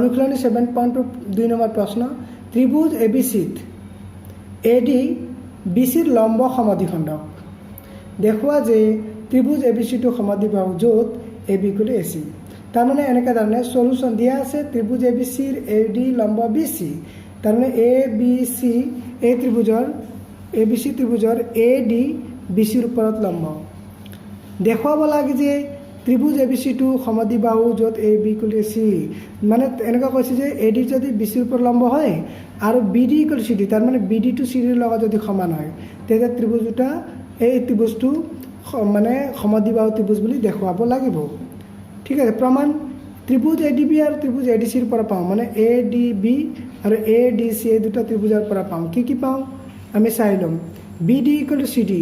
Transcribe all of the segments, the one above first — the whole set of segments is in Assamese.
অনুশীলনী 7.2 নম্বৰ প্ৰশ্ন ত্ৰিভুজ এবিচিত এডি বিচিৰ লম্ব সমদ্বিখণ্ডক দেখুৱা যে ত্ৰিভুজ এবিচিটো সমদ্বিবাহু য'ত এবি = এচি। তাৰমানে এনেকুৱা ধৰণে সলিউশন দিয়া আছে ত্ৰিভুজ এবিচিৰ এডি লম্ব বিচি। তাৰমানে এ বি চি এই ত্ৰিভুজৰ এবিচি ত্ৰিভুজৰ এডি বিচিৰ ওপৰত লম্ব দেখুৱাব লাগে যে ত্ৰিভুজ এবিচিটো সমদ্বিবাহু য'ত এ বি = এচি। মানে এনেকুৱা কৈছে যে এডি যদি বিচিৰ ওপৰত লম্ব হয় আৰু বিডি = চিডি, তাৰমানে বিডি টু চিডিৰ লগত যদি সমান হয় তেতিয়া ত্ৰিভুজ দুটা এই ত্ৰিভুজটো মানে সমদ্বিবাহু ত্ৰিভুজ বুলি দেখুৱাব লাগিব। ঠিক আছে, প্ৰমাণ ত্ৰিভুজ এডিবি আৰু ত্ৰিভুজ এডিচিৰ পৰা পাওঁ, মানে এ ডি বি আৰু এ ডি চি এই দুটা ত্ৰিভুজৰ পৰা পাওঁ। কি পাওঁ আমি চাই ল'ম। বিডি = চিডি,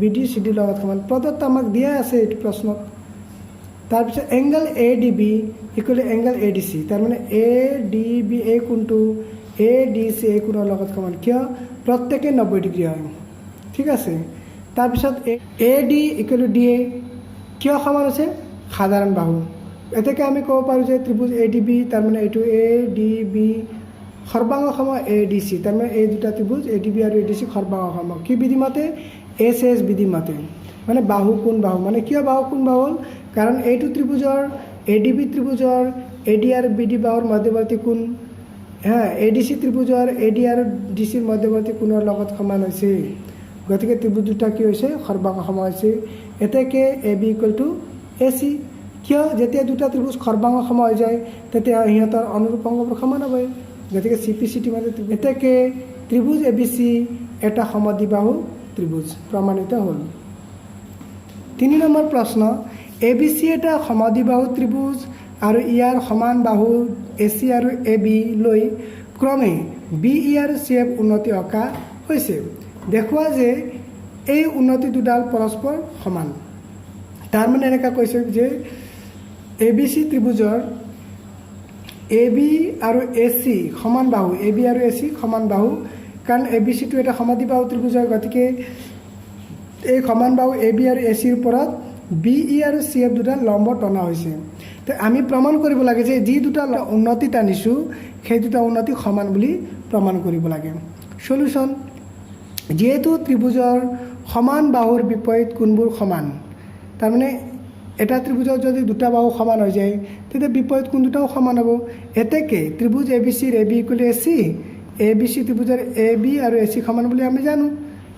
বিডি চিডিৰ লগত সমান প্ৰদত্ত আমাক দিয়া আছে এইটো প্ৰশ্নত। তাৰপিছত angle A D B = angle A D C, তাৰমানে এ ডি বি এই কোণটো এ ডি চি এই কোণৰ লগত সমান, কিয় প্ৰত্যেকে 90 ডিগ্ৰী হয়। ঠিক আছে, তাৰপিছত এ ডি = ডি এ কিয় সমান আছে সাধাৰণ বাহু। এতেকে আমি ক'ব পাৰোঁ যে ত্ৰিভুজ এ ডি বি তাৰমানে এইটো এ ডি বি সৰ্বাংগ সম এ ডি চি, তাৰমানে এই দুটা ত্ৰিভুজ এ ডি বি আৰু এ ডি চি সৰ্বাংগ সম। কি বিধি মতে এছ এছ বিধি মতে, মানে বাহু কোণ বাহু। মানে কিয় বাহু কোণ বাহু হ'ল কাৰণ এইটো ত্ৰিভুজৰ এ ডি বি ত্ৰিভুজৰ এ ডি আৰু বি ডি বাহুৰ মধ্যৱৰ্তী কোণ এ ডি চি ত্ৰিভুজৰ এ ডি আৰু ডি চিৰ মধ্যৱৰ্তী কোণৰ লগত সমান হৈছে। গতিকে ত্ৰিভুজ দুটা কি হৈছে সৰ্বাংগ সম হৈছে। এতেকে এ বি = এ চি। কিয় যেতিয়া দুটা ত্ৰিভুজ সৰ্বাংগ সম হৈ যায় তেতিয়া সিহঁতৰ অনুৰূপ অংগবোৰ সমান হ'ব। গতিকে চি পি চি টি মানে এতেকে ত্ৰিভুজ এ বি চি এটা সমদ্বিবাহু ত্ৰিভুজ প্ৰমাণিত হ'ল। 3 নম্বৰ প্ৰশ্ন এ বি চি এটা সমদ্বিবাহু ত্ৰিভুজ আৰু ইয়াৰ সমান বাহু এ চি আৰু এ বি লৈ ক্ৰমে বি ই আৰু চি এফ উন্নতি অঁকা হৈছে। দেখুওৱা যে এই উন্নতি দুডাল পৰস্পৰ সমান। তাৰমানে এনেকুৱা কৈছে যে এ বি চি ত্ৰিভুজৰ এ বি আৰু এ চি সমান বাহু, এ বি আৰু এ চি সমান বাহু, কাৰণ এ বি চিটো এটা সমদ্বিবাহু ত্ৰিভুজ হয়। গতিকে এই সমান বাহু এ বি আৰু এ চিৰ ওপৰত বি ই আৰু চি এফ দুটা লম্ব টনা হৈছে। তো আমি প্ৰমাণ কৰিব লাগে যে যি দুটা উন্নতি টানিছোঁ সেই দুটা উন্নতি সমান বুলি প্ৰমাণ কৰিব লাগে। সলিউশন যিহেতু ত্ৰিভুজৰ সমান বাহুৰ বিপৰীত কোণবোৰ সমান, তাৰমানে এটা ত্ৰিভুজৰ যদি দুটা বাহু সমান হৈ যায় তেতিয়া বিপৰীত কোণ দুটাও সমান হ'ব। এতেকে ত্ৰিভুজ এ বি চিৰ A B = A C, A B C ত্ৰিভুজৰ এ বি আৰু এ চি সমান বুলি আমি জানো।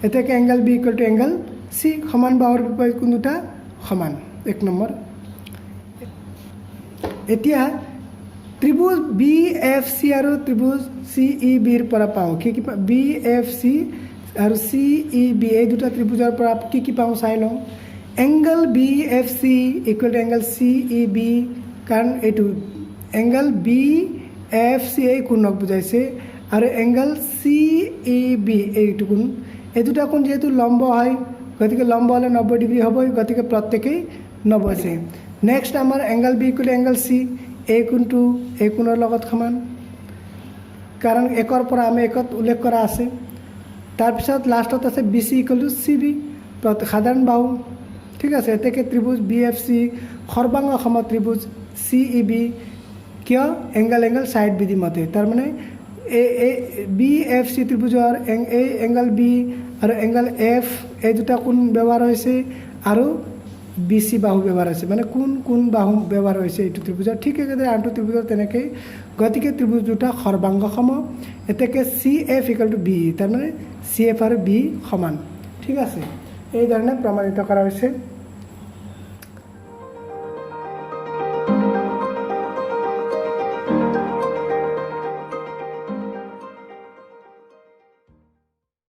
এতেকে এংগল বি = এংগল চি, সমান বাহুৰ বিপৰীত কোণ দুটা সমান। 1 নম্বৰ। এতিয়া ত্ৰিভুজ বি এফ চি আৰু ত্ৰিভুজ চি ই বিৰ পৰা পাওঁ কি বি এফ চি আৰু চি ই বি এই দুটা ত্ৰিভুজৰ পৰা কি পাওঁ চাই লওঁ। Angle B F C = angle C E B, কাৰণ এইটো এংগল বি এফ চি এই কোণক বুজাইছে আৰু এংগল চি ই বি এইটো কোণ, এই দুটা কোণ যিহেতু লম্ব হয় গতিকে লম্ব হ'লে 90 ডিগ্ৰী হ'বই। গতিকে প্ৰত্যেকেই 90 আছে। নেক্সট আমাৰ এংগল বি = এংগল চি, এই কোণটো এই কোণৰ লগত সমান, কাৰণ 1ৰ পৰা আমি 1ত উল্লেখ কৰা আছে। তাৰপিছত লাষ্টত আছে বি চি = চি বি, সাধাৰণ বাহু। ঠিক আছে, এতেকে ত্ৰিভুজ বি এফ চি সৰ্বাংগ সম ত্ৰিভুজ চি ই বি, কিয় এংগল সাইড বিধি মতে। তাৰমানে এই বি এফ চি ত্ৰিভুজৰ এই এংগল বি আৰু এংগল এফ এই দুটা কোণ ব্যৱহাৰ হৈছে আৰু বি চি বাহু ব্যৱহাৰ হৈছে, মানে কোন বাহু ব্যৱহাৰ হৈছে এইটো ত্ৰিভুজৰ। ঠিক একেদৰে আনটো ত্ৰিভুজৰ তেনেকেই। গতিকে ত্ৰিভুজ দুটা সৰ্বাংগ সম। এতেকে চি এফ = বি, তাৰমানে চি এফ আৰু বি সমান। ঠিক আছে, এই ধৰণে প্ৰমাণিত কৰা হৈছে।